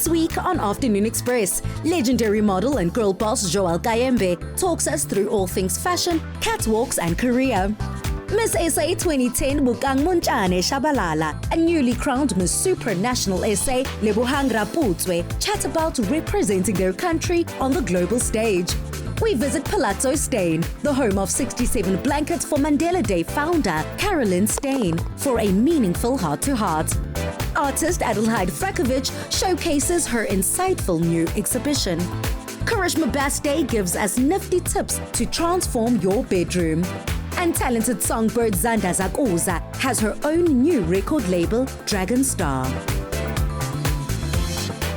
This week on Afternoon Express, legendary model and girl boss Joelle Kayembe talks us through all things fashion, catwalks and career. Miss SA 2010 Bukang Montjane Shabalala and newly crowned Miss Supranational SA Lebohang Raputswe chat about representing their country on the global stage. We visit Palazzo Steyn, the home of 67 blankets for Mandela Day founder Carolyn Steyn, for a meaningful heart-to-heart. Artist Adelheid Frakovic showcases her insightful new exhibition. Karishma Bastey gives us nifty tips to transform your bedroom. And talented songbird Zanda Zakuza has her own new record label, Dragon Star.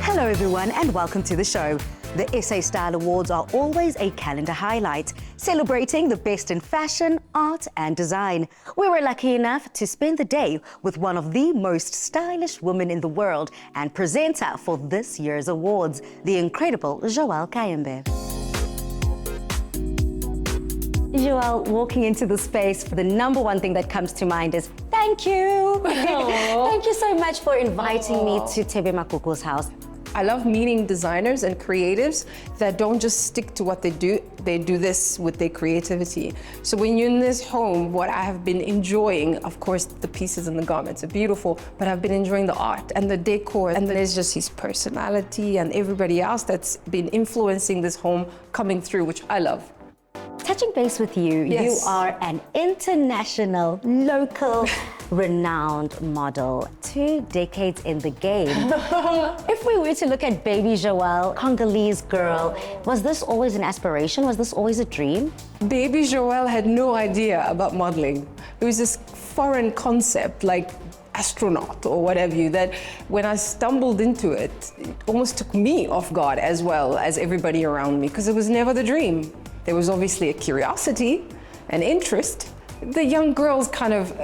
Hello everyone and welcome to the show. The SA Style Awards are always a calendar highlight, celebrating the best in fashion, art and design. We were lucky enough to spend the day with one of the most stylish women in the world and presenter for this year's awards, the incredible Joelle Kayembe. Joelle, walking into the space, the number one thing that comes to mind is thank you. Thank you so much for inviting me to Tebe Makuku's house. I love meeting designers and creatives that don't just stick to what they do this with their creativity. So when you're in this home, what I have been enjoying, of course, the pieces and the garments are beautiful, but I've been enjoying the art and the decor, and there's just his personality and everybody else that's been influencing this home coming through, which I love. Touching base with you, Yes. You are an international, local, renowned model, 2 decades in the game. If we were to look at baby Joelle, Congolese girl, was this always an aspiration? Was this always a dream? Baby Joelle had no idea about modeling. It was this foreign concept, like astronaut or whatever, that when I stumbled into it, it almost took me off guard as well as everybody around me, because it was never the dream. There was obviously a curiosity, an interest. The young girls kind of,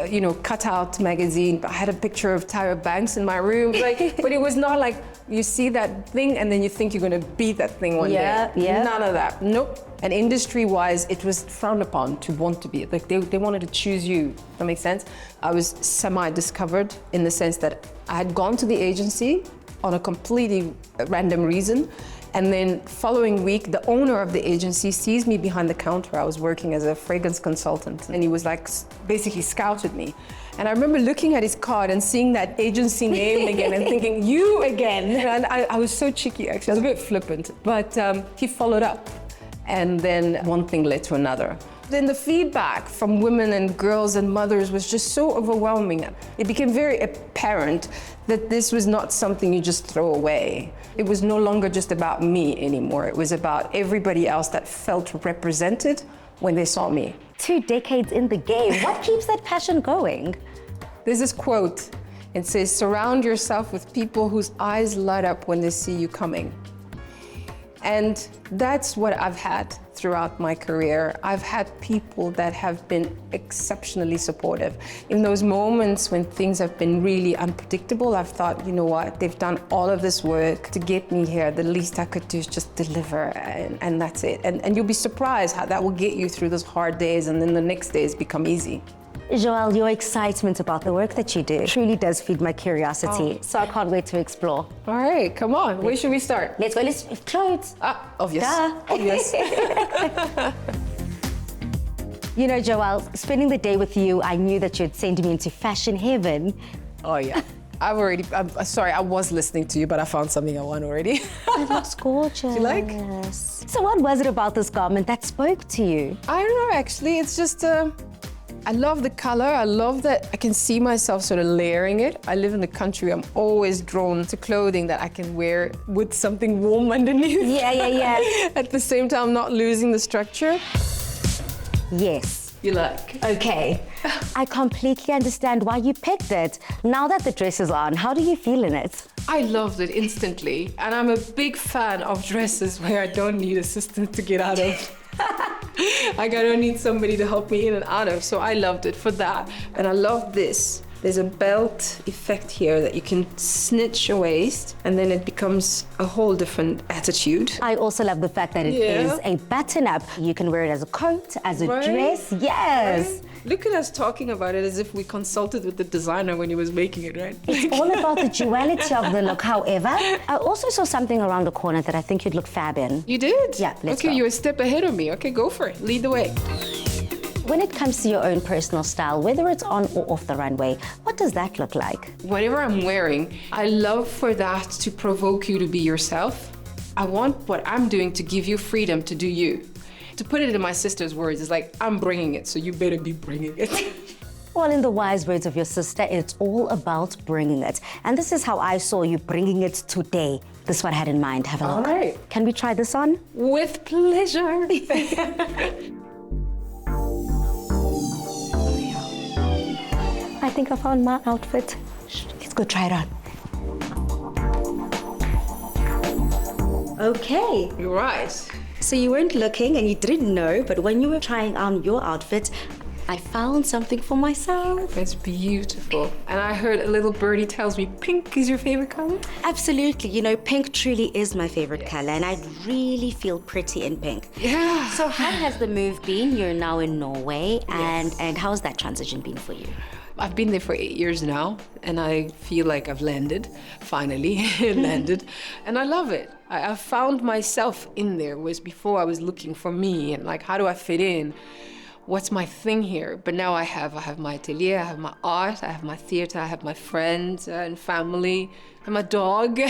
cut out magazine. I had a picture of Tyra Banks in my room, but it was not like you see that thing and then you think you're going to be that thing one day. Yeah. None of that. Nope. And industry-wise, it was frowned upon to want to be. Like they wanted to choose you. That makes sense? I was semi-discovered in the sense that I had gone to the agency on a completely random reason. And then following week, the owner of the agency sees me behind the counter. I was working as a fragrance consultant, and he was like, basically scouted me. And I remember looking at his card and seeing that agency name again and thinking, you again. And I was so cheeky, actually. I was a bit flippant, but he followed up. And then one thing led to another. Then the feedback from women and girls and mothers was just so overwhelming. It became very apparent that this was not something you just throw away. It was no longer just about me anymore. It was about everybody else that felt represented when they saw me. 2 decades in the game. What keeps that passion going? There's this quote. It says, surround yourself with people whose eyes light up when they see you coming. And that's what I've had throughout my career. I've had people that have been exceptionally supportive. In those moments when things have been really unpredictable, I've thought, you know what, they've done all of this work to get me here. The least I could do is just deliver, and that's it. And you'll be surprised how that will get you through those hard days, and then the next days become easy. Joelle, your excitement about the work that you do truly does feed my curiosity, so I can't wait to explore. All right, come on. Where should we start? Let's go, clothes. Obvious. Duh. Obvious. You know, Joelle, spending the day with you, I knew that you'd send me into fashion heaven. Oh, yeah. I'm sorry, I was listening to you, but I found something I want already. It looks gorgeous. You like? So what was it about this garment that spoke to you? I don't know, actually. It's just, I love the color. I love that I can see myself sort of layering it. I live in the country. I'm always drawn to clothing that I can wear with something warm underneath. Yeah. At the same time, not losing the structure. Yes. You like? Okay. I completely understand why you picked it. Now that the dress is on, how do you feel in it? I loved it instantly. And I'm a big fan of dresses where I don't need assistance to get out of. Like I don't need somebody to help me in and out of, so I loved it for that. And I love this. There's a belt effect here that you can snitch your waist and then it becomes a whole different attitude. I also love the fact that it is a button-up. You can wear it as a coat, as a dress. Yes. Right? Look at us talking about it as if we consulted with the designer when he was making it, right? It's all about the duality of the look. However, I also saw something around the corner that I think you'd look fab in. You did? Yeah, let's Okay, go. you're a step ahead of me. Okay, go for it. Lead the way. When it comes to your own personal style, whether it's on or off the runway, what does that look like? Whatever I'm wearing, I love for that to provoke you to be yourself. I want what I'm doing to give you freedom to do you. To put it in my sister's words, it's like, I'm bringing it, so you better be bringing it. Well, in the wise words of your sister, it's all about bringing it. And this is how I saw you bringing it today. This is what I had in mind. Have a look. All right. Can we try this on? With pleasure. I think I found my outfit. Let's go try it on. Okay. You're right. So you weren't looking and you didn't know, but when you were trying on your outfit, I found something for myself. It's beautiful. And I heard a little birdie tells me pink is your favorite color? Absolutely. You know, pink truly is my favorite color, and I really feel pretty in pink. Yeah. So how has the move been? You're now in Norway, and how's that transition been for you? I've been there for 8 years now, and I feel like I've landed, finally landed, and I love it. I found myself in there, whereas before I was looking for me and like, how do I fit in? What's my thing here? But now I have my atelier, I have my art, I have my theater, I have my friends and family, and my dog.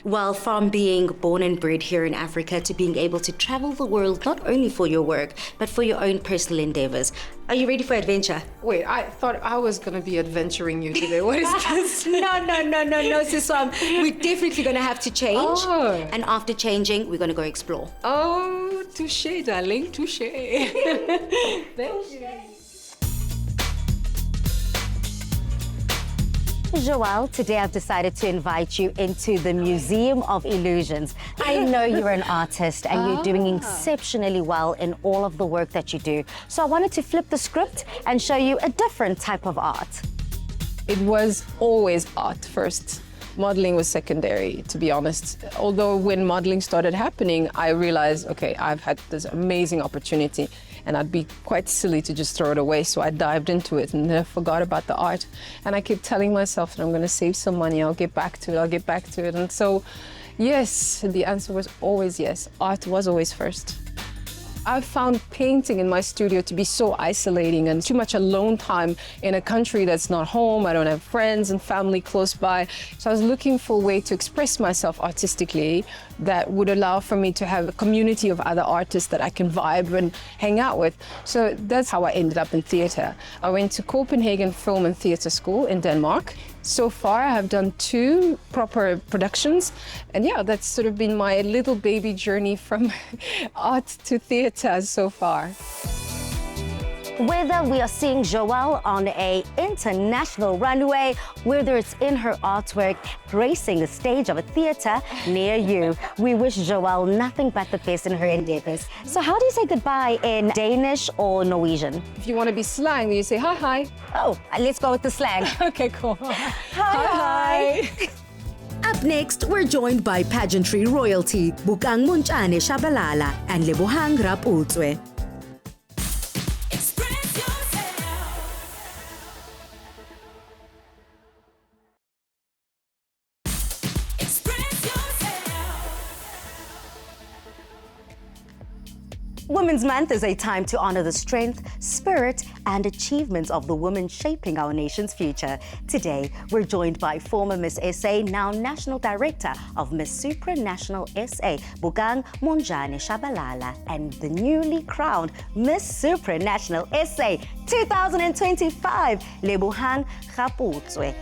Well, from being born and bred here in Africa to being able to travel the world, not only for your work, but for your own personal endeavors. Are you ready for adventure? Wait, I thought I was gonna be adventuring you today. What is this? No, sis. We're definitely gonna have to change. Oh. And after changing, we're gonna go explore. Oh, touche, darling, touche. Thank you. Joelle, today I've decided to invite you into the Museum of Illusions. I know you're an artist and you're doing exceptionally well in all of the work that you do. So I wanted to flip the script and show you a different type of art. It was always art first. Modeling was secondary, to be honest. Although when modeling started happening, I realized, okay, I've had this amazing opportunity and I'd be quite silly to just throw it away. So I dived into it and then I forgot about the art. And I kept telling myself that I'm gonna save some money, I'll get back to it. And so, yes, the answer was always yes. Art was always first. I've found painting in my studio to be so isolating and too much alone time in a country that's not home. I don't have friends and family close by. So I was looking for a way to express myself artistically that would allow for me to have a community of other artists that I can vibe and hang out with. So that's how I ended up in theater. I went to Copenhagen Film and Theater School in Denmark. So far, I have done 2 proper productions. And yeah, that's sort of been my little baby journey from art to theater so far. Whether we are seeing Joelle on an international runway, whether it's in her artwork, gracing the stage of a theater near you, we wish Joelle nothing but the best in her endeavors. So how do you say goodbye in Danish or Norwegian? If you want to be slang, you say hi, hi. Oh, let's go with the slang. Okay, cool. Hi. Up next, we're joined by pageantry royalty Bukang Munchane Shabalala and Lebohang Raputswe. Women's Month is a time to honor the strength, spirit, and achievements of the women shaping our nation's future. Today, we're joined by former Miss SA, now National Director of Miss Supranational SA, Bukang Munchane Shabalala, and the newly crowned Miss Supranational SA 2025, Lebohang Raputswe.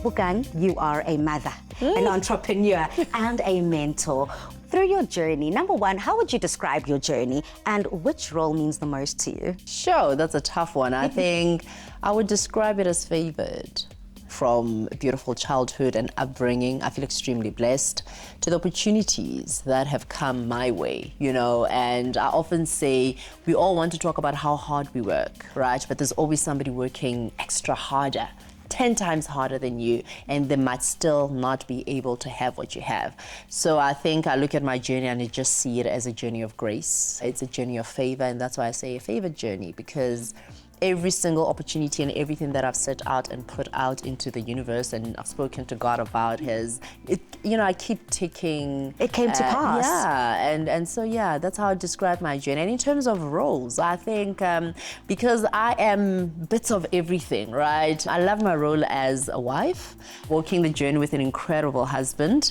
Bukang, you are a mother, an entrepreneur, and a mentor. Through your journey, number one, how would you describe your journey and which role means the most to you? Sure, that's a tough one. I think I would describe it as favored. From a beautiful childhood and upbringing, I feel extremely blessed, to the opportunities that have come my way, you know, and I often say we all want to talk about how hard we work, right? But there's always somebody working extra harder, 10 times harder than you, and they might still not be able to have what you have. So I think I look at my journey and I just see it as a journey of grace. It's a journey of favor, and that's why I say a favored journey, because every single opportunity and everything that I've set out and put out into the universe, and I've spoken to God about I keep ticking. It came to pass. Yeah, and so yeah, that's how I describe my journey. And in terms of roles, I think because I am bits of everything, right? I love my role as a wife, walking the journey with an incredible husband.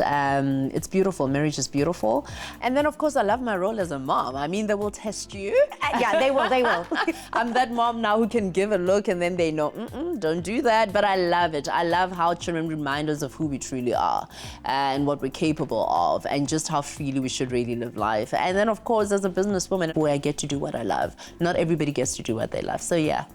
It's beautiful. Marriage is beautiful. And then, of course, I love my role as a mom. I mean, they will test you. Yeah, they will. I'm that mom now who can give a look and then they know, don't do that. But I love it. I love how children remind us of who we truly are and what we're capable of and just how freely we should really live life. And then, of course, as a businesswoman, where I get to do what I love. Not everybody gets to do what they love. So, yeah.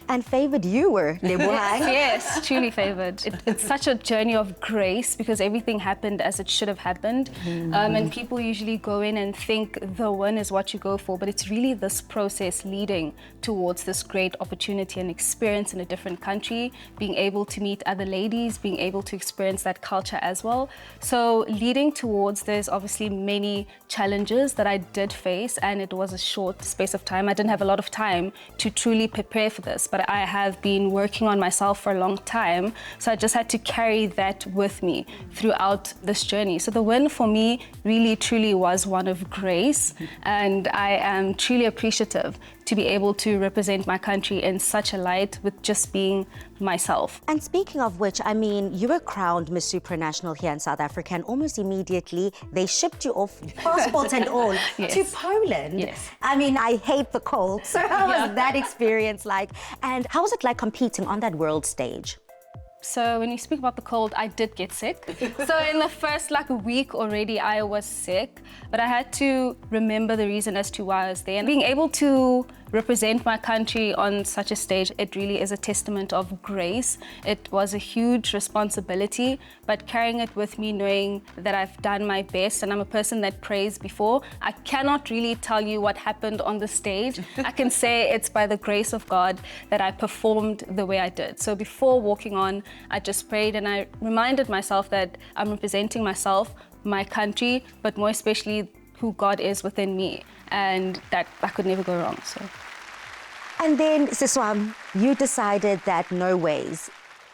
And favored you were, Yes, truly favored. It's such a journey of grace because everything happened as it should have happened. And people usually go in and think the win is what you go for, but it's really this process leading towards this great opportunity and experience in a different country, being able to meet other ladies, being able to experience that culture as well. So leading towards, there's obviously many challenges that I did face, and it was a short space of time. I didn't have a lot of time to truly prepare for this. But I have been working on myself for a long time, so I just had to carry that with me throughout this journey. So the win for me really, truly was one of grace, and I am truly appreciative to be able to represent my country in such a light with just being myself. And speaking of which, I mean, you were crowned Miss Supranational here in South Africa, and almost immediately they shipped you off, passports and all, Yes. to Poland. Yes. I mean, I hate the cold, so how was that experience like? And how was it like competing on that world stage? So when you speak about the cold, I did get sick. So in the first week already, I was sick, but I had to remember the reason as to why I was there. And being able to represent my country on such a stage, it really is a testament of grace. It was a huge responsibility, but carrying it with me, knowing that I've done my best, and I'm a person that prays before. I cannot really tell you what happened on the stage. I can say it's by the grace of God that I performed the way I did. So before walking on, I just prayed and I reminded myself that I'm representing myself, my country, but more especially who God is within me, and that I could never go wrong. So. And then, Siswam, you decided that no ways.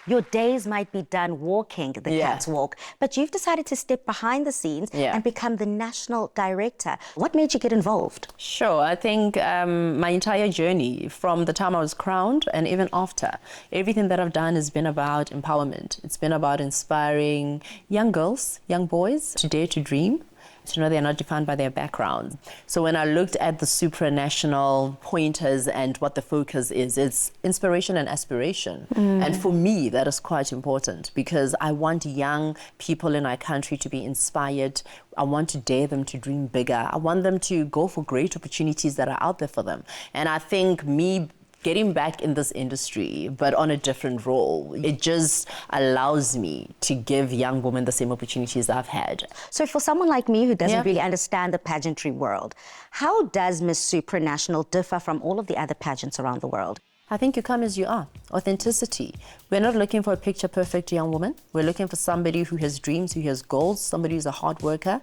Your days might be done walking the catwalk, but you've decided to step behind the scenes and become the national director. What made you get involved? Sure, I think my entire journey from the time I was crowned and even after, everything that I've done has been about empowerment. It's been about inspiring young girls, young boys to dare to dream, to know they're not defined by their background. So when I looked at the supranational pointers and what the focus is, it's inspiration and aspiration. And for me, that is quite important because I want young people in our country to be inspired. I want to dare them to dream bigger. I want them to go for great opportunities that are out there for them. And I think me getting back in this industry, but on a different role, it just allows me to give young women the same opportunities I've had. So for someone like me who doesn't really understand the pageantry world, how does Miss Supranational differ from all of the other pageants around the world? I think you come as you are. Authenticity. We're not looking for a picture-perfect young woman. We're looking for somebody who has dreams, who has goals, somebody who's a hard worker,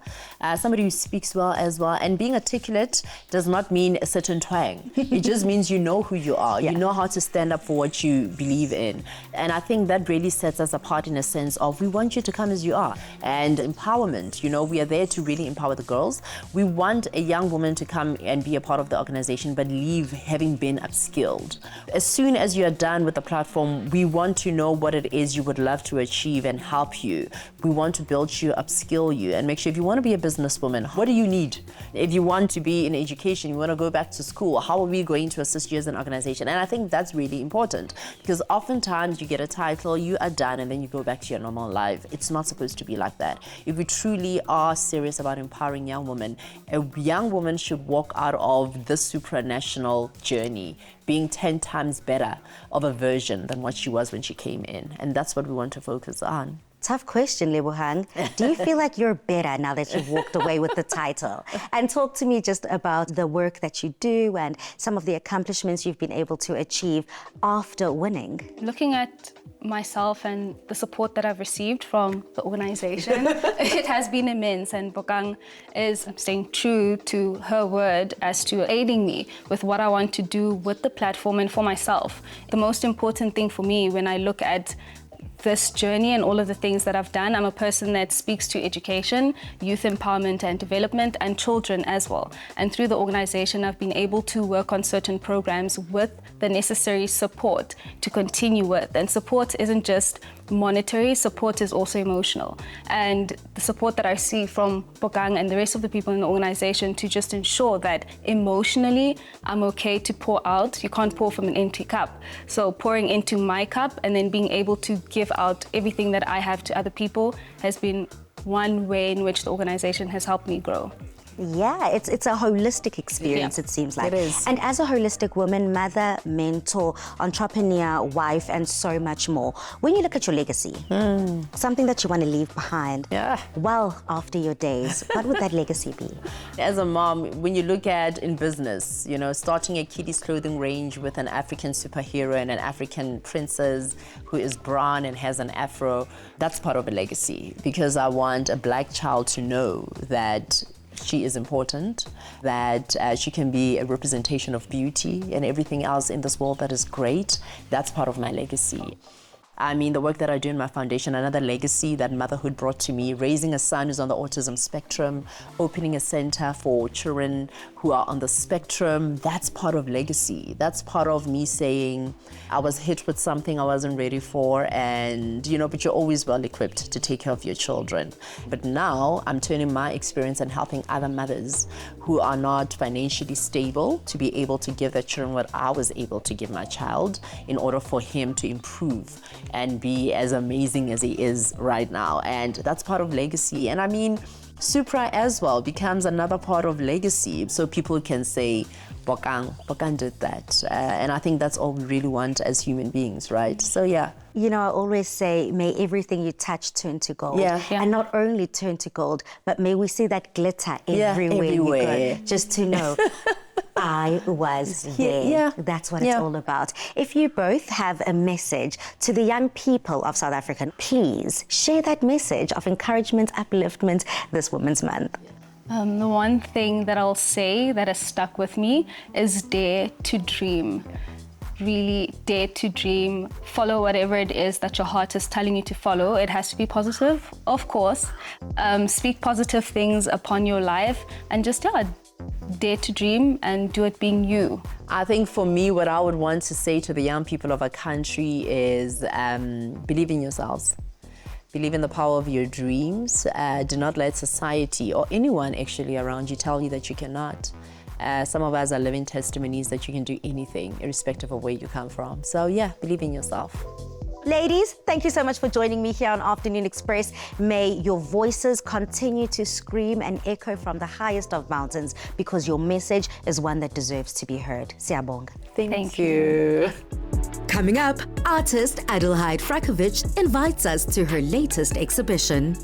somebody who speaks well as well. And being articulate does not mean a certain twang. It just means you know who you are. You know how to stand up for what you believe in. And I think that really sets us apart in a sense of we want you to come as you are. And empowerment, you know, we are there to really empower the girls. We want a young woman to come and be a part of the organization, but leave having been upskilled. As soon as you are done with the platform, we want to know what it is you would love to achieve and help you. We want to build you, upskill you, and make sure if you want to be a businesswoman, what do you need? If you want to be in education, you want to go back to school, how are we going to assist you as an organization? And I think that's really important because oftentimes you get a title, you are done, and then you go back to your normal life. It's not supposed to be like that. If we truly are serious about empowering young women, a young woman should walk out of this supranational journey being 10 times better of a version than what she was when she came in. And that's what we want to focus on. Tough question, Lebohang. Do you feel like you're better now that you've walked away with the title? And talk to me just about the work that you do and some of the accomplishments you've been able to achieve after winning. Looking at myself and the support that I've received from the organization, it has been immense, and Bokang is staying true to her word as to aiding me with what I want to do with the platform and for myself. The most important thing for me when I look at this journey and all of the things that I've done, I'm a person that speaks to education, youth empowerment and development, and children as well. And through the organization, I've been able to work on certain programs with the necessary support to continue with. And support isn't just monetary, support is also emotional. And the support that I see from Bokang and the rest of the people in the organization to just ensure that emotionally I'm okay to pour out. You can't pour from an empty cup. So pouring into my cup and then being able to give out everything that I have to other people has been one way in which the organization has helped me grow. Yeah, it's a holistic experience, it seems like. It is. And as a holistic woman, mother, mentor, entrepreneur, wife, and so much more, when you look at your legacy, something that you want to leave behind, well after your days, what would that legacy be? As a mom, when you look at in business, you know, starting a kiddies clothing range with an African superhero and an African princess who is brown and has an afro, that's part of a legacy, because I want a black child to know that she is important, that she can be a representation of beauty and everything else in this world that is great. That's part of my legacy. I mean, the work that I do in my foundation, another legacy that motherhood brought to me, raising a son who's on the autism spectrum, opening a center for children who are on the spectrum, that's part of legacy. That's part of me saying, I was hit with something I wasn't ready for, and, you know, but you're always well equipped to take care of your children. But now I'm turning my experience and helping other mothers who are not financially stable to be able to give their children what I was able to give my child in order for him to improve and be as amazing as he is right now. And that's part of legacy. And I mean, Supra as well becomes another part of legacy. So people can say, Bokang did that. And I think that's all we really want as human beings, right? So yeah. You know, I always say, may everything you touch turn to gold. Yeah. And not only turn to gold, but may we see that glitter everywhere you go. Just to know, I was there. Yeah. That's what it's all about. If you both have a message to the young people of South Africa, please share that message of encouragement, upliftment this Women's Month. The one thing that I'll say that has stuck with me is dare to dream. Really dare to dream, follow whatever it is that your heart is telling you to follow. It has to be positive, of course. Speak positive things upon your life and just dare to dream and do it being you. I think for me, what I would want to say to the young people of our country is believe in yourselves. Believe in the power of your dreams. Do not let society or anyone actually around you tell you that you cannot. Some of us are living testimonies that you can do anything, irrespective of where you come from. So yeah, believe in yourself. Ladies, thank you so much for joining me here on Afternoon Express. May your voices continue to scream and echo from the highest of mountains, because your message is one that deserves to be heard. Siyabonga. Thank you. Coming up, artist Adelheid Frakovic invites us to her latest exhibition.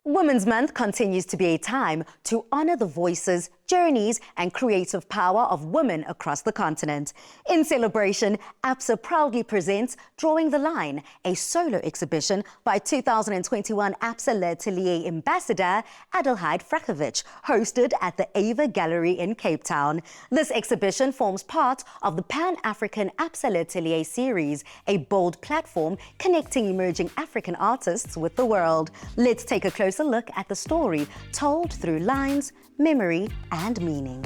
Women's Month continues to be a time to honor the voices, journeys, and creative power of women across the continent. In celebration, APSA proudly presents Drawing the Line, a solo exhibition by 2021 APSA L'Atelier Ambassador Adelheid Frakovic, hosted at the Ava Gallery in Cape Town. This exhibition forms part of the Pan-African APSA L'Atelier series, a bold platform connecting emerging African artists with the world. Let's take a closer look at the story told through lines, memory, and meaning.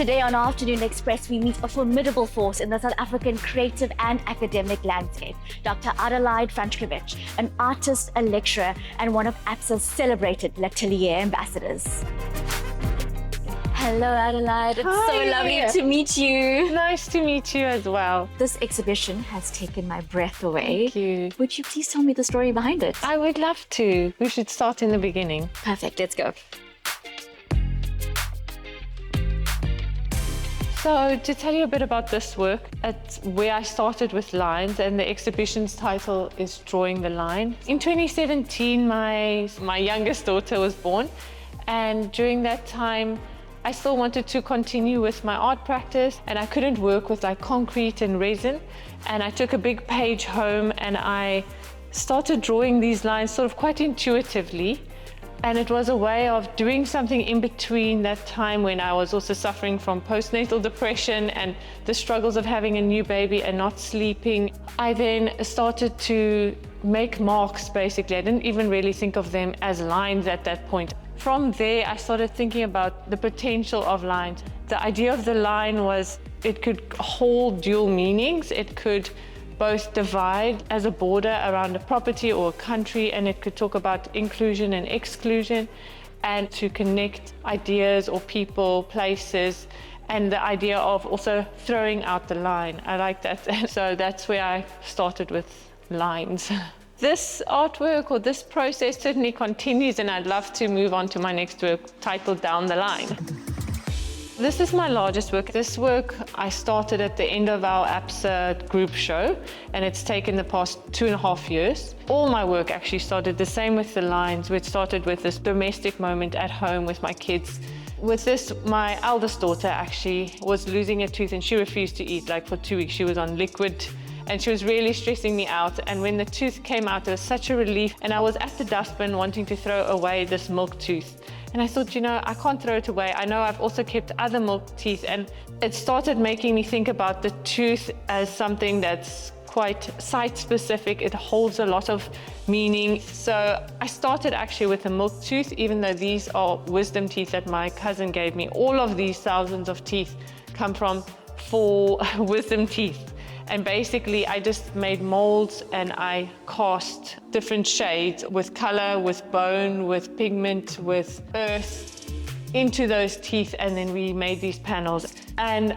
Today on Afternoon Express, we meet a formidable force in the South African creative and academic landscape, Dr. Adelaide Franchkovich, an artist, a lecturer, and one of APSA's celebrated L'Atelier ambassadors. Hello, Adelaide. It's so lovely to meet you. Nice to meet you as well. This exhibition has taken my breath away. Thank you. Would you please tell me the story behind it? I would love to. We should start in the beginning. Perfect, let's go. So to tell you a bit about this work, it's where I started with lines, and the exhibition's title is Drawing the Line. In 2017, my youngest daughter was born, and during that time, I still wanted to continue with my art practice, and I couldn't work with like concrete and resin. And I took a big page home and I started drawing these lines sort of quite intuitively. And it was a way of doing something in between that time when I was also suffering from postnatal depression and the struggles of having a new baby and not sleeping. I then started to make marks, basically. I didn't even really think of them as lines at that point. From there, I started thinking about the potential of lines. The idea of the line was it could hold dual meanings. It could both divide as a border around a property or a country, and it could talk about inclusion and exclusion, and to connect ideas or people, places, and the idea of also throwing out the line. I like that. So that's where I started with lines. This artwork or this process certainly continues, and I'd love to move on to my next work titled Down the Line. This is my largest work. This work I started at the end of our APSA group show, and it's taken the past 2.5 years. All my work actually started the same with the lines, which started with this domestic moment at home with my kids. With this, my eldest daughter actually was losing a tooth, and she refused to eat. Like for 2 weeks, she was on liquid, and she was really stressing me out. And when the tooth came out, it was such a relief. And I was at the dustbin wanting to throw away this milk tooth. And I thought, you know, I can't throw it away. I know I've also kept other milk teeth, and it started making me think about the tooth as something that's quite site-specific. It holds a lot of meaning. So I started actually with a milk tooth, even though these are wisdom teeth that my cousin gave me. All of these thousands of teeth come from 4 wisdom teeth. And basically, I just made molds and I cast different shades with color, with bone, with pigment, with earth into those teeth, and then we made these panels. And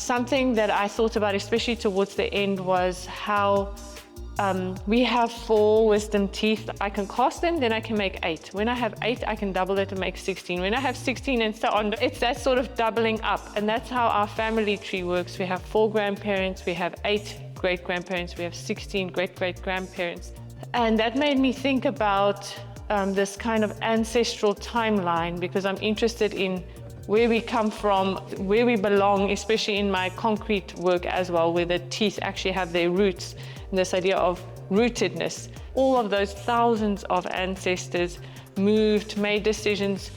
something that I thought about, especially towards the end, was how we have 4 wisdom teeth. I can cast them, then I can make 8. When I have 8, I can double it and make 16. When I have 16 and so on, it's that sort of doubling up. And that's how our family tree works. We have 4 grandparents, we have 8 great-grandparents, we have 16 great-great-grandparents. And that made me think about this kind of ancestral timeline, because I'm interested in where we come from, where we belong, especially in my concrete work as well, where the teeth actually have their roots. And this idea of rootedness. All of those thousands of ancestors moved, made decisions,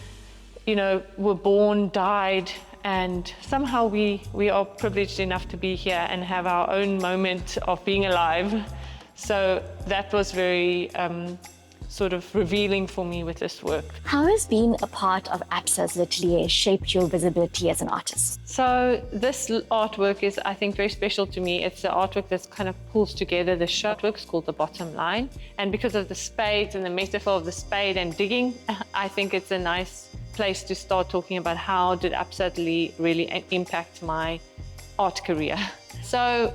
you know, were born, died, and somehow we are privileged enough to be here and have our own moment of being alive. So that was very sort of revealing for me with this work. How has being a part of APSA's L'Atelier shaped your visibility as an artist? So this artwork is, I think, very special to me. It's the artwork that kind of pulls together the artworks called The Bottom Line. And because of the spades and the metaphor of the spade and digging, I think it's a nice place to start talking about how did APSA really impact my art career. So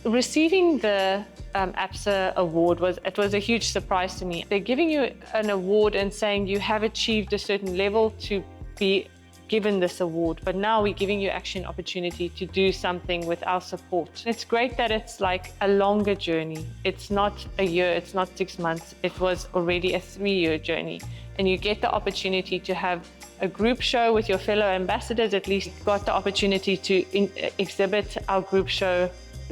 receiving the APSA award was a huge surprise to me. They're giving you an award and saying you have achieved a certain level to be given this award, but now we're giving you actually an opportunity to do something with our support. It's great that it's like a longer journey. It's not a year, it's not 6 months. It was already a 3-year journey, and you get the opportunity to have a group show with your fellow ambassadors. At least got the opportunity to exhibit our group show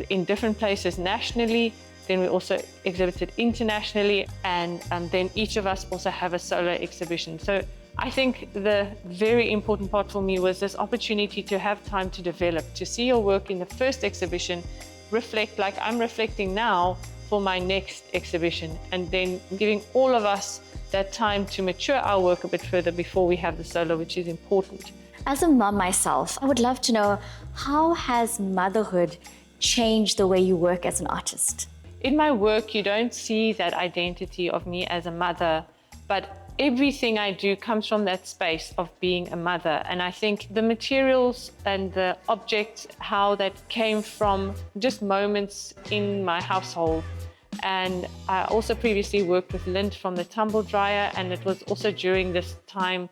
in different places nationally. Then we also exhibited internationally, and then each of us also have a solo exhibition. So I think the very important part for me was this opportunity to have time to develop, to see your work in the first exhibition, reflect like I'm reflecting now for my next exhibition, and then giving all of us that time to mature our work a bit further before we have the solo, which is important. As a mom myself, I would love to know, how has motherhood changed the way you work as an artist? In my work, you don't see that identity of me as a mother, but everything I do comes from that space of being a mother. And I think the materials and the objects, how that came from just moments in my household. And I also previously worked with lint from the tumble dryer, and it was also during this time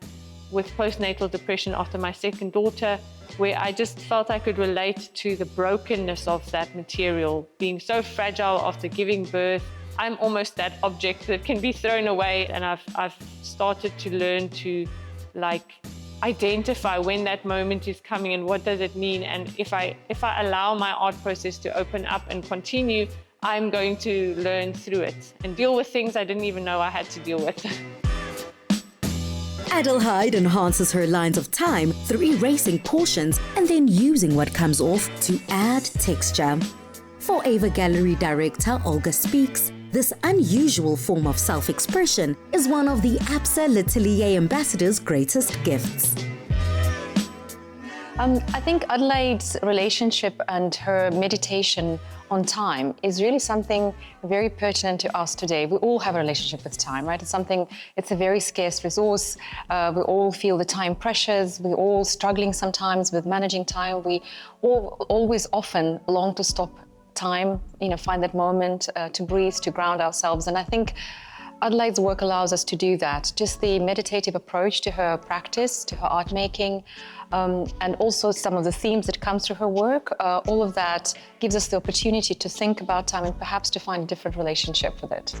with postnatal depression after my second daughter, where I just felt I could relate to the brokenness of that material, being so fragile after giving birth. I'm almost that object that can be thrown away, and I've started to learn to identify when that moment is coming and what does it mean, and if I allow my art process to open up and continue, I'm going to learn through it and deal with things I didn't even know I had to deal with. Adelheid enhances her lines of time through erasing portions and then using what comes off to add texture. For Ava Gallery Director Olga Speaks, this unusual form of self-expression is one of the APSA L'Atelier Ambassador's greatest gifts. I think Adelaide's relationship and her meditation on time is really something very pertinent to us today. We all have a relationship with time, right? It's a very scarce resource. We all feel the time pressures. We're all struggling sometimes with managing time. We all always often long to stop time, find that moment to breathe, to ground ourselves. And I think Adelaide's work allows us to do that. Just the meditative approach to her practice, to her art making, and also some of the themes that come through her work, all of that gives us the opportunity to think about time and perhaps to find a different relationship with it.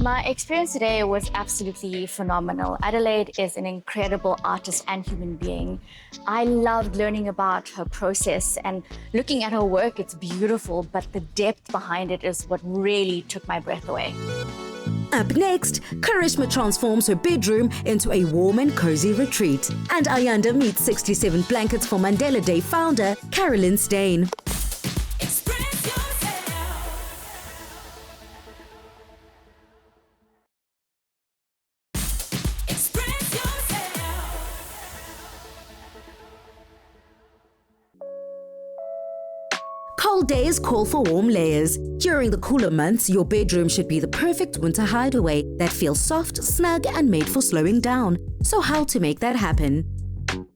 My experience today was absolutely phenomenal. Adelaide is an incredible artist and human being. I loved learning about her process, and looking at her work, it's beautiful, but the depth behind it is what really took my breath away. Up next, Karishma transforms her bedroom into a warm and cozy retreat. And Ayanda meets 67 blankets for Mandela Day founder Carolyn Stain. Cold days call for warm layers. During the cooler months, your bedroom should be the perfect winter hideaway that feels soft, snug, and made for slowing down. So how to make that happen?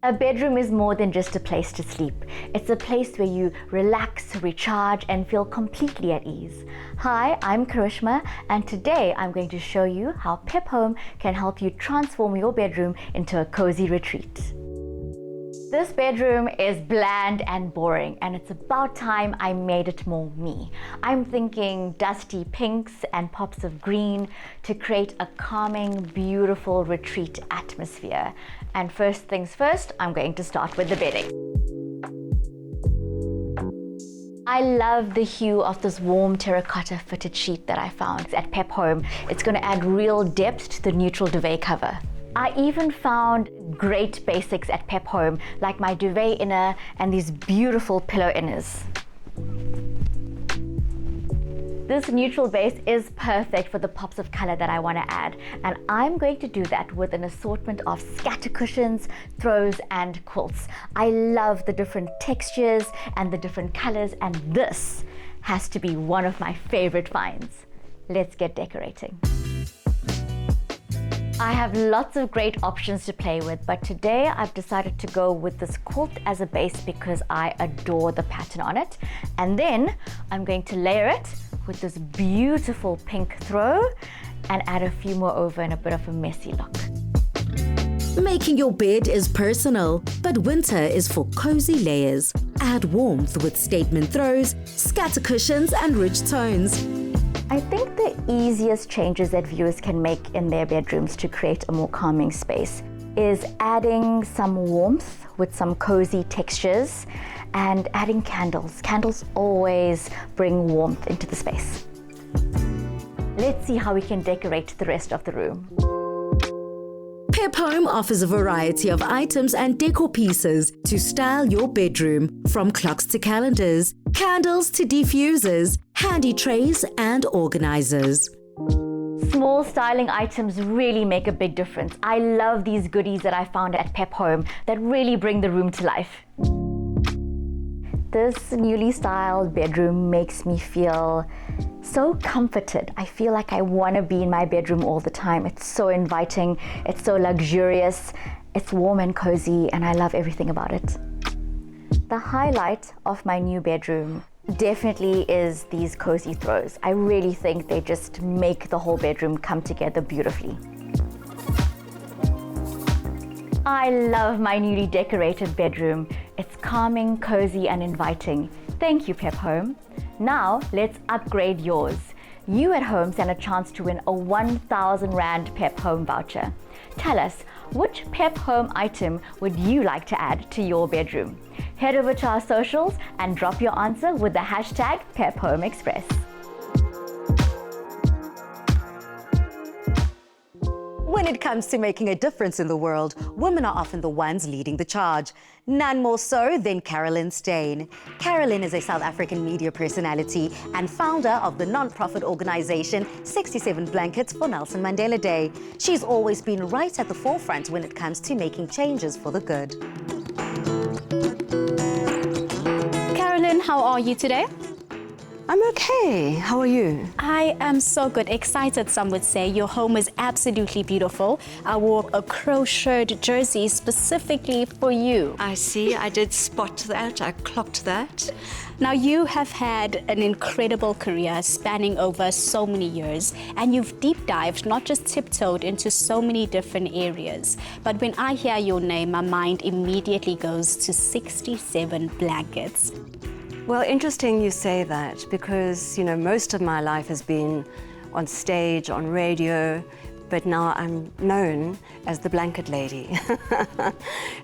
A bedroom is more than just a place to sleep. It's a place where you relax, recharge, and feel completely at ease. Hi, I'm Karishma, and today I'm going to show you how Pep Home can help you transform your bedroom into a cozy retreat. This bedroom is bland and boring, and it's about time I made it more me. I'm thinking dusty pinks and pops of green to create a calming, beautiful retreat atmosphere. And first things first, I'm going to start with the bedding. I love the hue of this warm terracotta fitted sheet that I found at Pep Home. It's going to add real depth to the neutral duvet cover. I even found great basics at Pep Home, like my duvet inner and these beautiful pillow inners. This neutral base is perfect for the pops of color that I want to add, and I'm going to do that with an assortment of scatter cushions, throws, and quilts. I love the different textures and the different colors, and this has to be one of my favorite finds. Let's get decorating. I have lots of great options to play with, but today I've decided to go with this quilt as a base because I adore the pattern on it. And then I'm going to layer it with this beautiful pink throw and add a few more over in a bit of a messy look. Making your bed is personal, but winter is for cozy layers. Add warmth with statement throws, scatter cushions, and rich tones. I think the easiest changes that viewers can make in their bedrooms to create a more calming space is adding some warmth with some cozy textures and adding candles. Candles always bring warmth into the space. Let's see how we can decorate the rest of the room. Pep Home offers a variety of items and decor pieces to style your bedroom, from clocks to calendars, candles to diffusers, handy trays and organizers. Small styling items really make a big difference. I love these goodies that I found at Pep Home that really bring the room to life. This newly styled bedroom makes me feel so comforted. I feel like I want to be in my bedroom all the time. It's so inviting, it's so luxurious, it's warm and cozy, and I love everything about it. The highlight of my new bedroom definitely is these cozy throws. I really think they just make the whole bedroom come together beautifully. I love my newly decorated bedroom. It's calming, cozy, and inviting. Thank you, Pep Home. Now, let's upgrade yours. You at home stand a chance to win a 1,000 Rand Pep Home voucher. Tell us, which Pep Home item would you like to add to your bedroom? Head over to our socials and drop your answer with the hashtag #PepHomeExpress. When it comes to making a difference in the world, women are often the ones leading the charge. None more so than Carolyn Steyn. Carolyn is a South African media personality and founder of the non-profit organization 67 Blankets for Nelson Mandela Day. She's always been right at the forefront when it comes to making changes for the good. Carolyn, how are you today? I'm okay. How are you? I am so good. Excited, some would say. Your home is absolutely beautiful. I wore a crocheted jersey specifically for you. I see. I did spot that. I clocked that. Now, you have had an incredible career spanning over so many years, and you've deep dived, not just tiptoed into so many different areas. But when I hear your name, my mind immediately goes to 67 Blankets. Well, interesting you say that because, you know, most of my life has been on stage, on radio, but now I'm known as the Blanket Lady.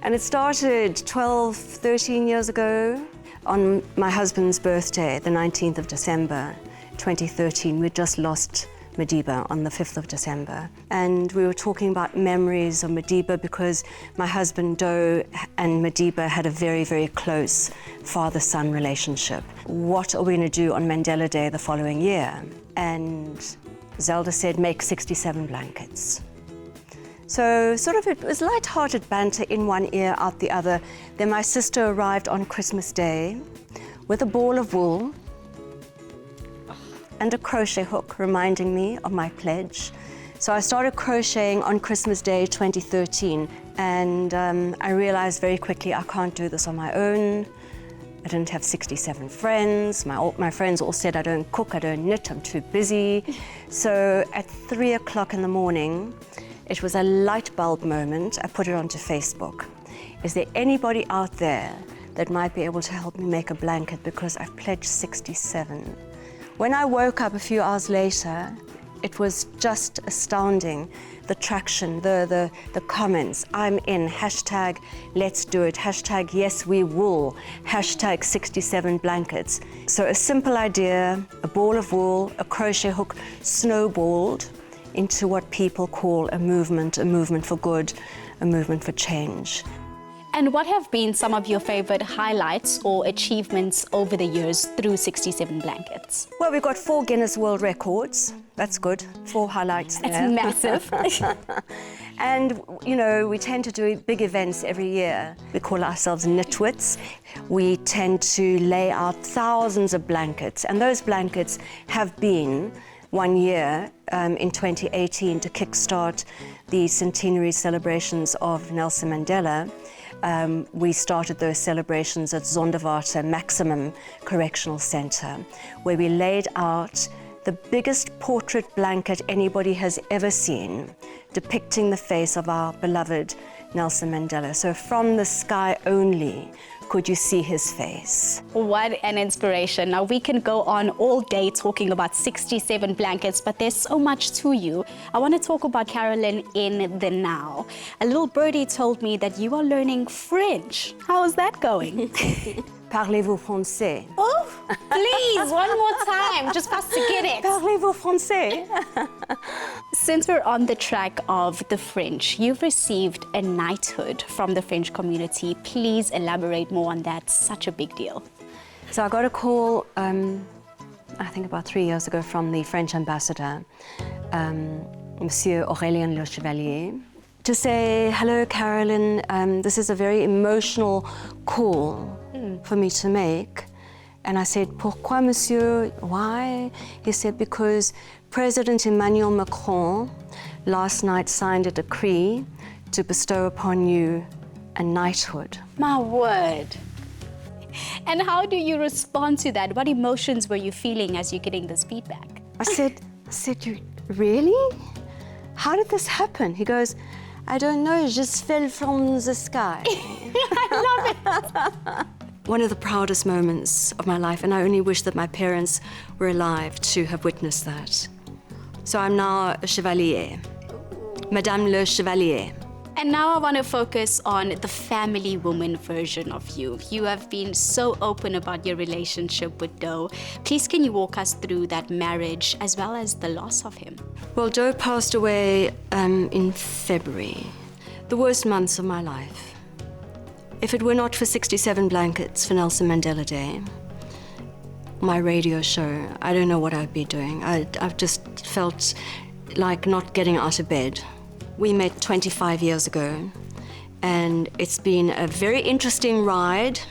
And it started 12, 13 years ago on my husband's birthday, the 19th of December, 2013. We just lost Madiba on the 5th of December. And we were talking about memories of Madiba because my husband Doe and Madiba had a very, very close father-son relationship. What are we going to do on Mandela Day the following year? And Zelda said, make 67 blankets. So sort of it was light-hearted banter in one ear, out the other. Then my sister arrived on Christmas Day with a ball of wool and a crochet hook reminding me of my pledge. So I started crocheting on Christmas Day 2013 and I realized very quickly I can't do this on my own. I didn't have 67 friends. My friends all said I don't cook, I don't knit, I'm too busy. So at 3 o'clock in the morning, it was a light bulb moment. I put it onto Facebook. Is there anybody out there that might be able to help me make a blanket because I've pledged 67? When I woke up a few hours later, it was just astounding. The traction, the comments, I'm in, hashtag let's do it, hashtag yes we will, hashtag 67 blankets. So a simple idea, a ball of wool, a crochet hook, snowballed into what people call a movement for good, a movement for change. And what have been some of your favorite highlights or achievements over the years through 67 Blankets? Well, we've got 4 Guinness World Records. That's good. 4 highlights there. That's massive. And, you know, we tend to do big events every year. We call ourselves Knitwits. We tend to lay out thousands of blankets. And those blankets have been one year in 2018 to kickstart the centenary celebrations of Nelson Mandela. We started those celebrations at Zonderwater Maximum Correctional Centre, where we laid out the biggest portrait blanket anybody has ever seen, depicting the face of our beloved Nelson Mandela. So from the sky only could you see his face. What an inspiration. Now, we can go on all day talking about 67 blankets, but there's so much to you. I want to talk about Carolyn in the now. A little birdie told me that you are learning French. How is that going? Parlez-vous français? Oh, please, one more time, just for us to get it. Parlez-vous français? Since we're on the track of the French, you've received a knighthood from the French community. Please elaborate more on that. Such a big deal. So I got a call, I think about 3 years ago, from the French ambassador Monsieur Aurélien Le Chevalier, to say, hello, Carolyn, this is a very emotional call for me to make. And I said, pourquoi, monsieur? Why? He said, because President Emmanuel Macron last night signed a decree to bestow upon you a knighthood. My word. And how do you respond to that? What emotions were you feeling as you're getting this feedback? I said, you really? How did this happen? He goes, I don't know, it just fell from the sky. I love it. One of the proudest moments of my life, and I only wish that my parents were alive to have witnessed that. So I'm now a chevalier, Madame Le Chevalier. And now I want to focus on the family woman version of you. You have been so open about your relationship with Doe. Please, can you walk us through that marriage as well as the loss of him? Well, Doe passed away in February, the worst months of my life. If it were not for 67 blankets for Nelson Mandela Day, my radio show, I don't know what I'd be doing. I've just felt like not getting out of bed. We met 25 years ago, and it's been a very interesting ride,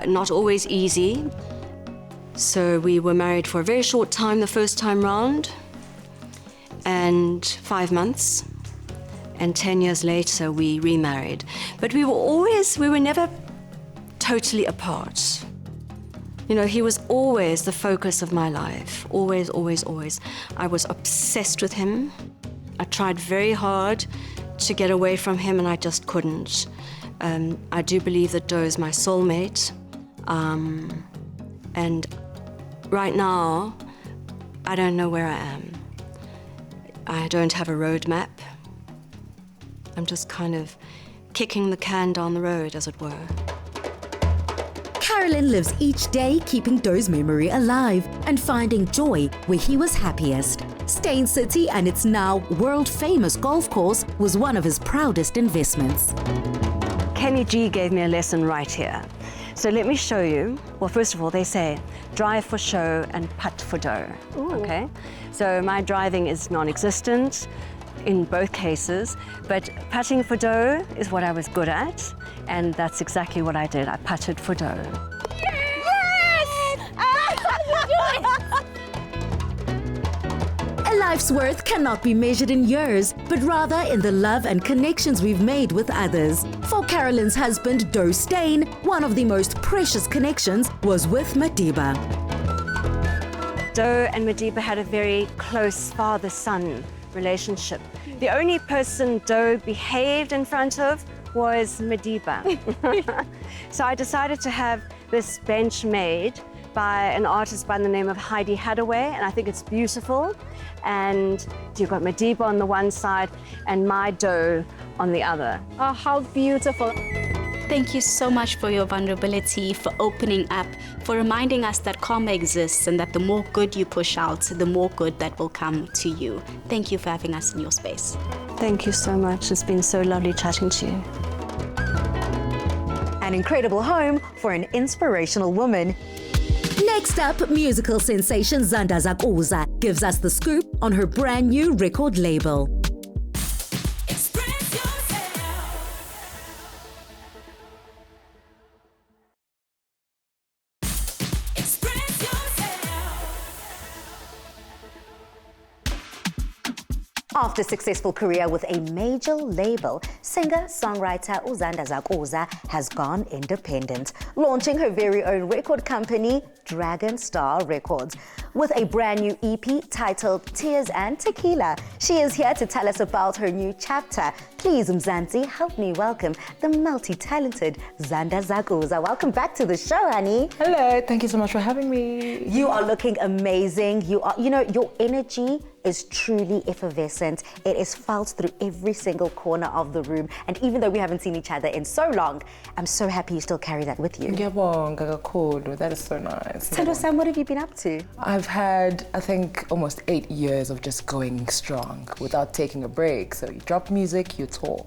not always easy. So we were married for a very short time the first time round, and 5 months. And 10 years later, we remarried. But we were never totally apart. You know, he was always the focus of my life. Always, always, always. I was obsessed with him. I tried very hard to get away from him, and I just couldn't. I do believe that Doe is my soulmate. And right now, I don't know where I am. I don't have a roadmap. I'm just kind of kicking the can down the road, as it were. Carolyn lives each day keeping Doe's memory alive and finding joy where he was happiest. Stain City and its now world-famous golf course was one of his proudest investments. Kenny G gave me a lesson right here. So let me show you. Well, first of all, they say drive for show and putt for dough. Okay? So my driving is non-existent in both cases, but putting for dough is what I was good at, and that's exactly what I did. I putted for dough. Yes! A life's worth cannot be measured in years, but rather in the love and connections we've made with others. For Carolyn's husband, Doe Stain, one of the most precious connections was with Madiba. Doe and Madiba had a very close father-son relationship. The only person Doe behaved in front of was Madiba. So I decided to have this bench made by an artist by the name of Heidi Hadaway, and I think it's beautiful. And you've got Madiba on the one side and my Doe on the other. Oh, how beautiful. Thank you so much for your vulnerability, for opening up, for reminding us that karma exists and that the more good you push out, the more good that will come to you. Thank you for having us in your space. Thank you so much. It's been so lovely chatting to you. An incredible home for an inspirational woman. Next up, musical sensation Zanda Zakuza gives us the scoop on her brand new record label. After a successful career with a major label, singer-songwriter Zanda Zakuza has gone independent, launching her very own record company, Dragon Star Records. With a brand new EP titled Tears and Tequila, she is here to tell us about her new chapter. Please, Mzansi, help me welcome the multi-talented Zanda Zakuza. Welcome back to the show, honey. Hello, thank you so much for having me. You are looking amazing. Your energy is truly effervescent. It is felt through every single corner of the room. And even though we haven't seen each other in so long, I'm so happy you still carry that with you. That is so nice. Tell us, Sam, what have you been up to? I've had, I think, almost 8 years of just going strong without taking a break. So you drop music, you tour.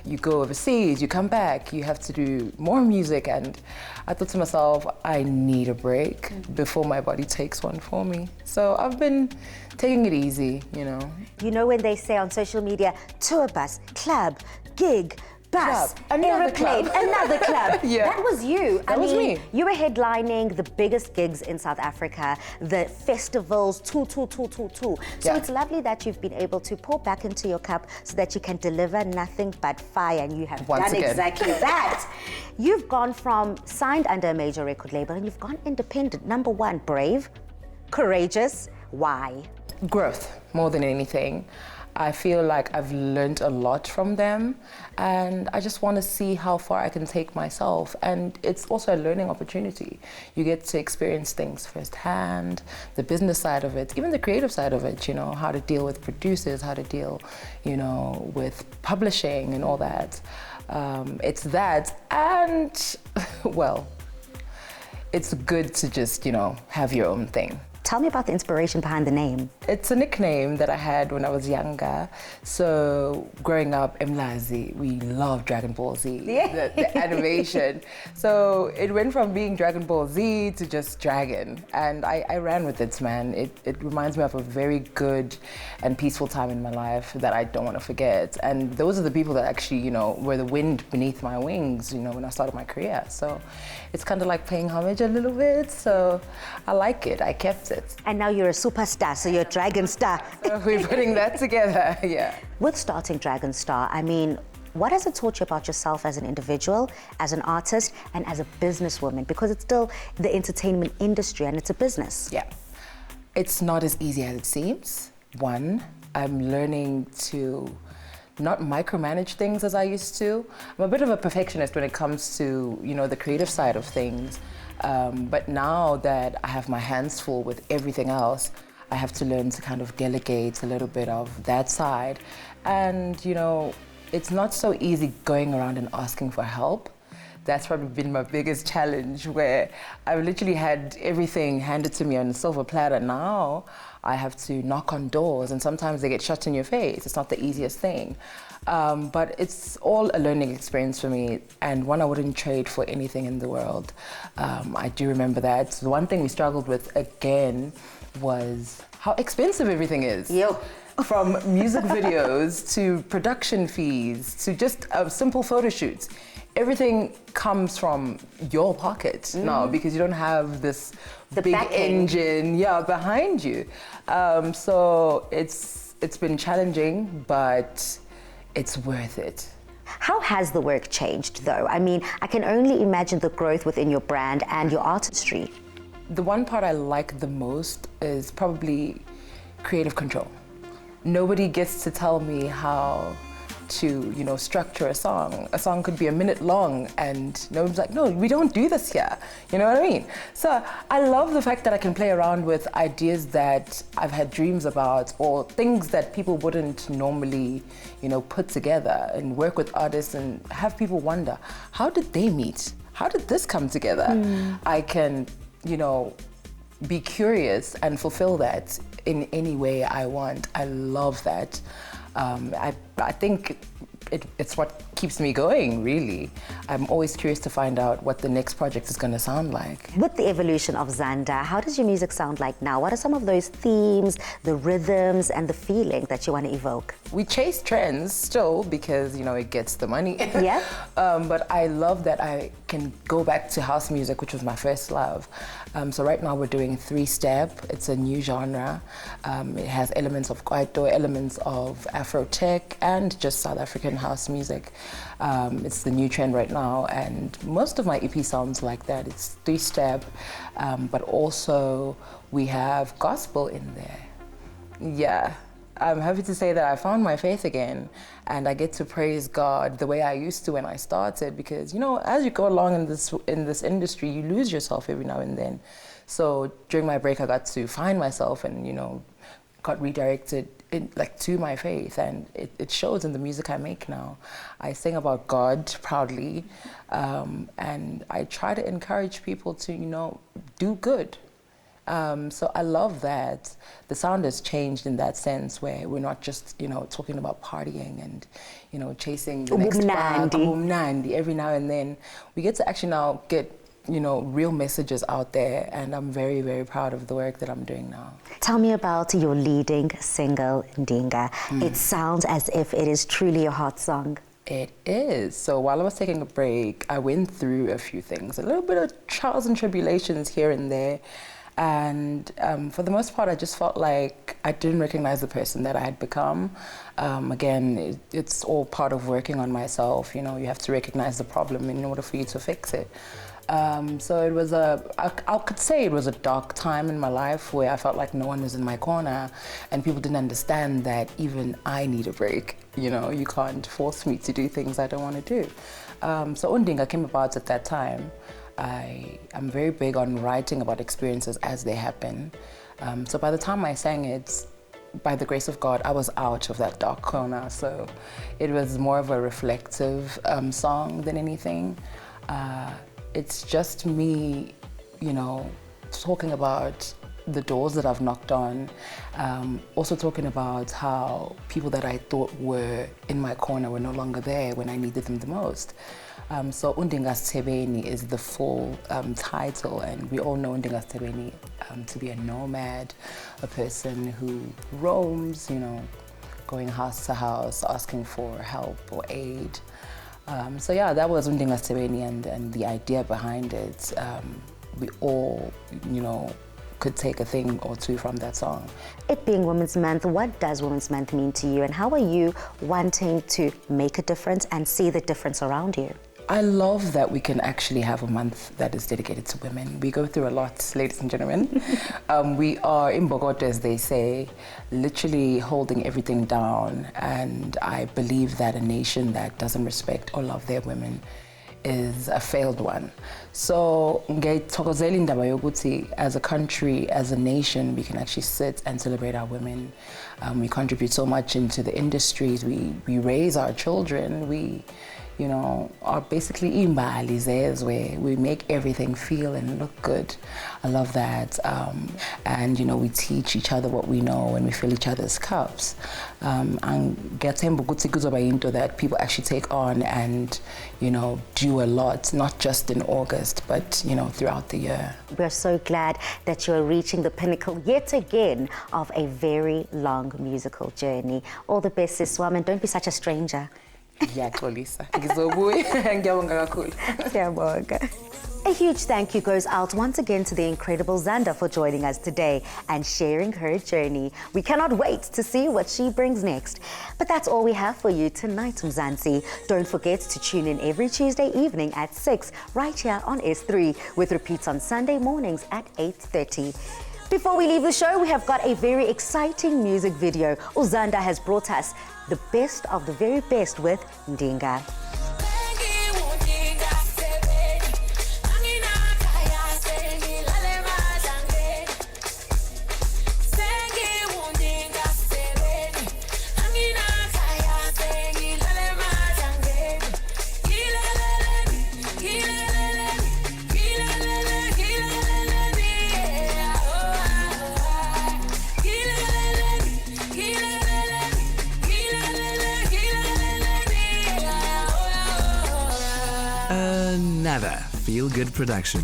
You go overseas, you come back, you have to do more music. And I thought to myself, I need a break before my body takes one for me. So I've been taking it easy. easy, you know. You know when they say on social media, tour bus, club, gig, bus, Club, another aeroplane, club. another club. Yeah. That was you. That was me. You were headlining the biggest gigs in South Africa, the festivals, tour. So Yeah. it's lovely that you've been able to pour back into your cup so that you can deliver nothing but fire, and you have Once done again. exactly that. You've gone from signed under a major record label and you've gone independent. Number one, brave, courageous. Why? Growth, more than anything. I feel like I've learned a lot from them, and I just want to see how far I can take myself. And it's also a learning opportunity. You get to experience things firsthand, the business side of it, even the creative side of it, you know, how to deal with producers, how to deal, you know, with publishing and all that. It's that, and well, it's good to just, you know, have your own thing. Tell me about the inspiration behind the name. It's a nickname that I had when I was younger. So growing up, Mlazi, we loved Dragon Ball Z, the animation. So it went from being Dragon Ball Z to just Dragon. And I ran with it, man. It reminds me of a very good and peaceful time in my life that I don't want to forget. And those are the people that actually, you know, were the wind beneath my wings, you know, when I started my career. So it's kind of like paying homage a little bit. So I like it. I kept it. And now you're a superstar, so you're a Dragon Star. So we're putting that together, yeah. With starting Dragon Star, I mean, what has it taught you about yourself as an individual, as an artist, and as a businesswoman? Because it's still the entertainment industry and it's a business. Yeah. It's not as easy as it seems. One, I'm learning to not micromanage things as I used to. I'm a bit of a perfectionist when it comes to, you know, the creative side of things. But now that I have my hands full with everything else, I have to learn to kind of delegate a little bit of that side. And, you know, it's not so easy going around and asking for help. That's probably been my biggest challenge, where I've literally had everything handed to me on a silver platter. Now I have to knock on doors, and sometimes they get shut in your face. It's not the easiest thing. But it's all a learning experience for me, and one I wouldn't trade for anything in the world. I do remember that. The one thing we struggled with again was how expensive everything is. From music videos to production fees to just simple photo shoots. Everything comes from your pocket now, because you don't have this big engine behind you. So it's been challenging, but it's worth it. How has the work changed, though? I mean, I can only imagine the growth within your brand and your artistry. The one part I like the most is probably creative control. Nobody gets to tell me how to, you know, structure a song. A song could be a minute long, and no one's like, no, we don't do this here. You know what I mean? So I love the fact that I can play around with ideas that I've had dreams about, or things that people wouldn't normally, you know, put together, and work with artists and have people wonder, how did they meet? How did this come together? I can, you know, be curious and fulfill that in any way I want. I love that. I think it's what keeps me going, really. I'm always curious to find out what the next project is going to sound like. With the evolution of Zanda, how does your music sound like now? What are some of those themes, the rhythms, and the feeling that you want to evoke? We chase trends still because, you know, it gets the money. Yeah. But I love that I can go back to house music, which was my first love. So right now we're doing 3-step. It's a new genre. It has elements of kwaito, elements of Afro tech, and just South African house music. It's the new trend right now, and most of my EP sounds like that. It's 3-step, but also we have gospel in there. Yeah. I'm happy to say that I found my faith again, and I get to praise God the way I used to when I started, because, you know, as you go along in this industry, you lose yourself every now and then. So during my break, I got to find myself and, you know, got redirected to my faith, and it shows in the music I make now. I sing about God proudly, and I try to encourage people to, you know, do good. So I love that the sound has changed in that sense, where we're not just, you know, talking about partying and, you know, chasing the next bag, every now and then. We get to actually now get real messages out there, and I'm very, very proud of the work that I'm doing now. Tell me about your leading single, Ndinga. It sounds as if it is truly a heart song. It is. So while I was taking a break, I went through a few things, a little bit of trials and tribulations here and there. And for the most part, I just felt like I didn't recognize the person that I had become. Again, it's all part of working on myself. You have to recognize the problem in order for you to fix it. So it was I could say it was a dark time in my life where I felt like no one was in my corner and people didn't understand that even I need a break. You can't force me to do things I don't want to do. So Ndinga came about at that time. I'm very big on writing about experiences as they happen. So by the time I sang it, by the grace of God, I was out of that dark corner. So it was more of a reflective song than anything. It's just me, talking about the doors that I've knocked on, also talking about how people that I thought were in my corner were no longer there when I needed them the most. So Undinga Sebeni is the full title, and we all know Undinga Sebeni to be a nomad, a person who roams, going house to house, asking for help or aid. So yeah, that was Undinga Sebeni, and the idea behind it. We all, could take a thing or two from that song. It being Women's Month, what does Women's Month mean to you, and how are you wanting to make a difference and see the difference around you? I love that we can actually have a month that is dedicated to women. We go through a lot, ladies and gentlemen. We are in Bogota, as they say, literally holding everything down. And I believe that a nation that doesn't respect or love their women is a failed one. So, as a country, as a nation, we can actually sit and celebrate our women. We contribute so much into the industries. We raise our children. We are basically imbali where we make everything feel and look good. I love that. And we teach each other what we know and we fill each other's cups. And get into that people actually take on and do a lot, not just in August, but throughout the year. We're so glad that you're reaching the pinnacle yet again of a very long musical journey. All the best, Siswam, and don't be such a stranger. A huge thank you goes out once again to the incredible Zanda for joining us today and sharing her journey. We cannot wait to see what she brings next. But that's all we have for you tonight, Mzansi. Don't forget to tune in every Tuesday evening at 6 right here on S3 with repeats on Sunday mornings at 8:30. Before we leave the show, we have got a very exciting music video. Zanda has brought us the best of the very best with Ndinga. Another feel-good production.